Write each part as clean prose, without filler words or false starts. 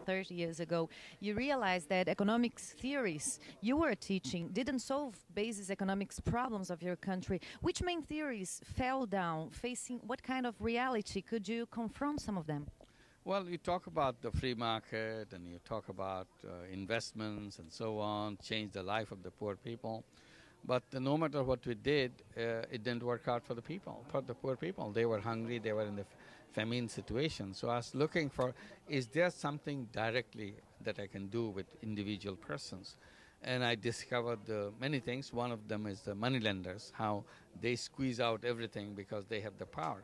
30 years ago, you realized that economics theories you were teaching didn't solve basic economics problems of your country. Which main theories fell down? Facing what kind of reality could you confront some of them? Well, you talk about the free market and you talk about investments and so on, change the life of the poor people. But no matter what we did, it didn't work out for the people, for the poor people. They were hungry, they were in the famine situation. So I was looking for, is there something directly that I can do with individual persons? And I discovered many things. One of them is the moneylenders, how they squeeze out everything because they have the power.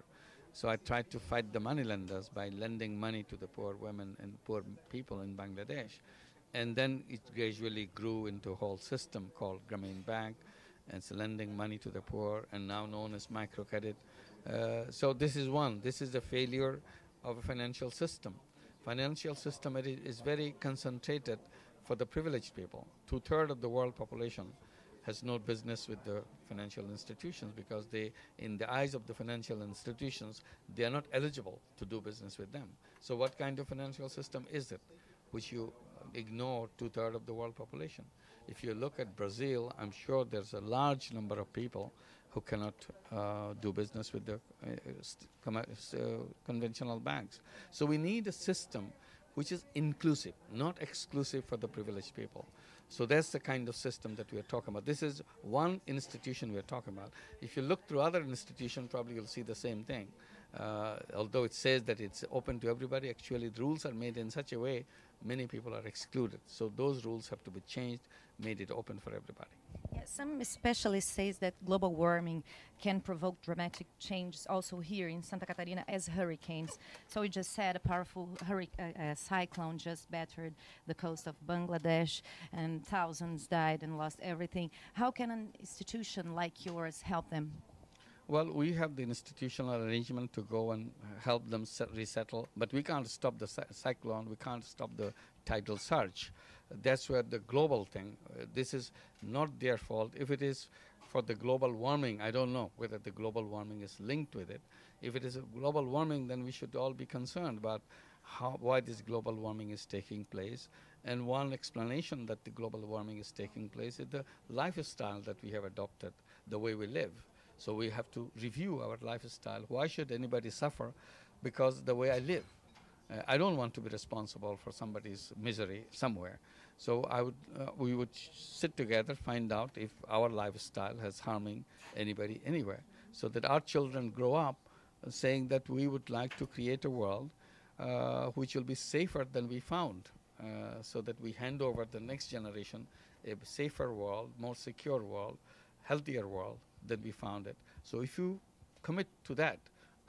So I tried to fight the moneylenders by lending money to the poor women and poor people in Bangladesh. And then it gradually grew into a whole system called Grameen Bank, and it's lending money to the poor, and now known as microcredit. So this is one. This is the failure of a financial system. Financial system is very concentrated for the privileged people. Two-thirds of the world population has no business with the financial institutions because they, in the eyes of the financial institutions, they are not eligible to do business with them. So what kind of financial system is it, which you ignore two-thirds of the world population? If you look at Brazil, I'm sure there's a large number of people who cannot do business with the conventional banks. So we need a system which is inclusive, not exclusive for the privileged people. So that's the kind of system that we are talking about. This is one institution we are talking about. If you look through other institutions, probably you'll see the same thing. Although it says that it's open to everybody, actually the rules are made in such a way many people are excluded. So those rules have to be changed, made it open for everybody. Yeah, some specialists say that global warming can provoke dramatic changes also here in Santa Catarina as hurricanes. So we just said a powerful cyclone just battered the coast of Bangladesh and thousands died and lost everything. How can an institution like yours help them? Well, we have the institutional arrangement to go and help them resettle, but we can't stop the cyclone, we can't stop the tidal surge. That's where the global thing, this is not their fault. If it is for the global warming, I don't know whether the global warming is linked with it. If it is a global warming, then we should all be concerned about why this global warming is taking place. And one explanation that the global warming is taking place is the lifestyle that we have adopted, the way we live. So we have to review our lifestyle. Why should anybody suffer because the way I live? I don't want to be responsible for somebody's misery somewhere. So we would sit together, find out if our lifestyle has harming anybody anywhere, so that our children grow up saying that we would like to create a world which will be safer than we found, so that we hand over the next generation a safer world, more secure world, healthier world than we found it. So if you commit to that,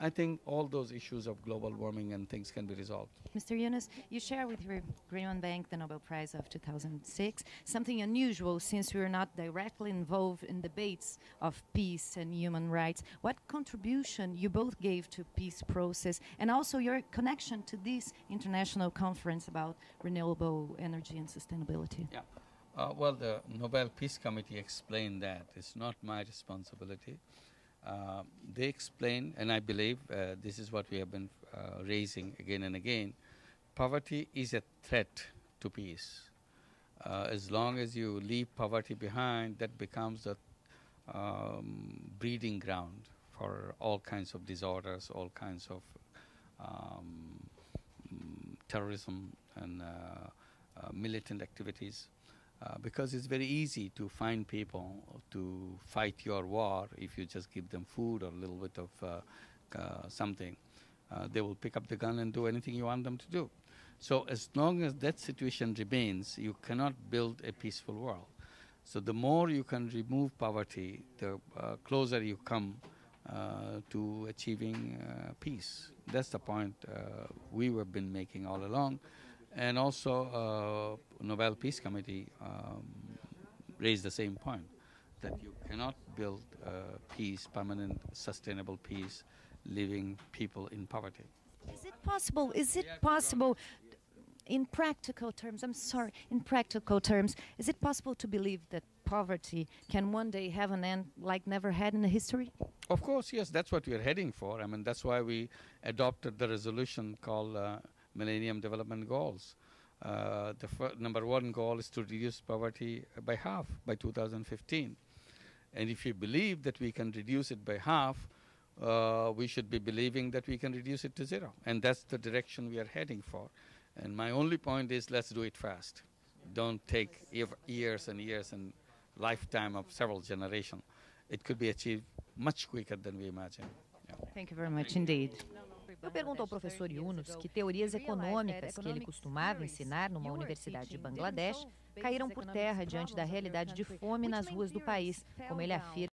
I think all those issues of global warming and things can be resolved. Mr. Yunus, you share with your Green Bank the Nobel Prize of 2006, something unusual since we are not directly involved in debates of peace and human rights. What contribution you both gave to peace process and also your connection to this international conference about renewable energy and sustainability? Yeah. Well, the Nobel Peace Committee explained that. It's not my responsibility. They explain, and I believe this is what we have been raising again and again, poverty is a threat to peace. As long as you leave poverty behind, that becomes the breeding ground for all kinds of disorders, all kinds of terrorism and militant activities. Because it's very easy to find people to fight your war if you just give them food or a little bit of something. They will pick up the gun and do anything you want them to do. So as long as that situation remains, you cannot build a peaceful world. So the more you can remove poverty, the closer you come to achieving peace. That's the point we have been making all along. And also, Nobel Peace Committee raised the same point, that you cannot build peace, permanent, sustainable peace, leaving people in poverty. Is it possible? Is it possible, in practical terms, I'm sorry, in practical terms, is it possible to believe that poverty can one day have an end like never had in the history? Of course, yes, that's what we are heading for. I mean, that's why we adopted the resolution called Millennium Development Goals. The number one goal is to reduce poverty by half by 2015. And if you believe that we can reduce it by half, we should be believing that we can reduce it to zero. And that's the direction we are heading for. And my only point is, let's do it fast. Don't take years and years and lifetime of several generations. It could be achieved much quicker than we imagine. Yeah. Thank you very much indeed. Eu pergunto ao professor Yunus que teorias econômicas que ele costumava ensinar numa universidade de Bangladesh caíram por terra diante da realidade de fome nas ruas do país, como ele afirma.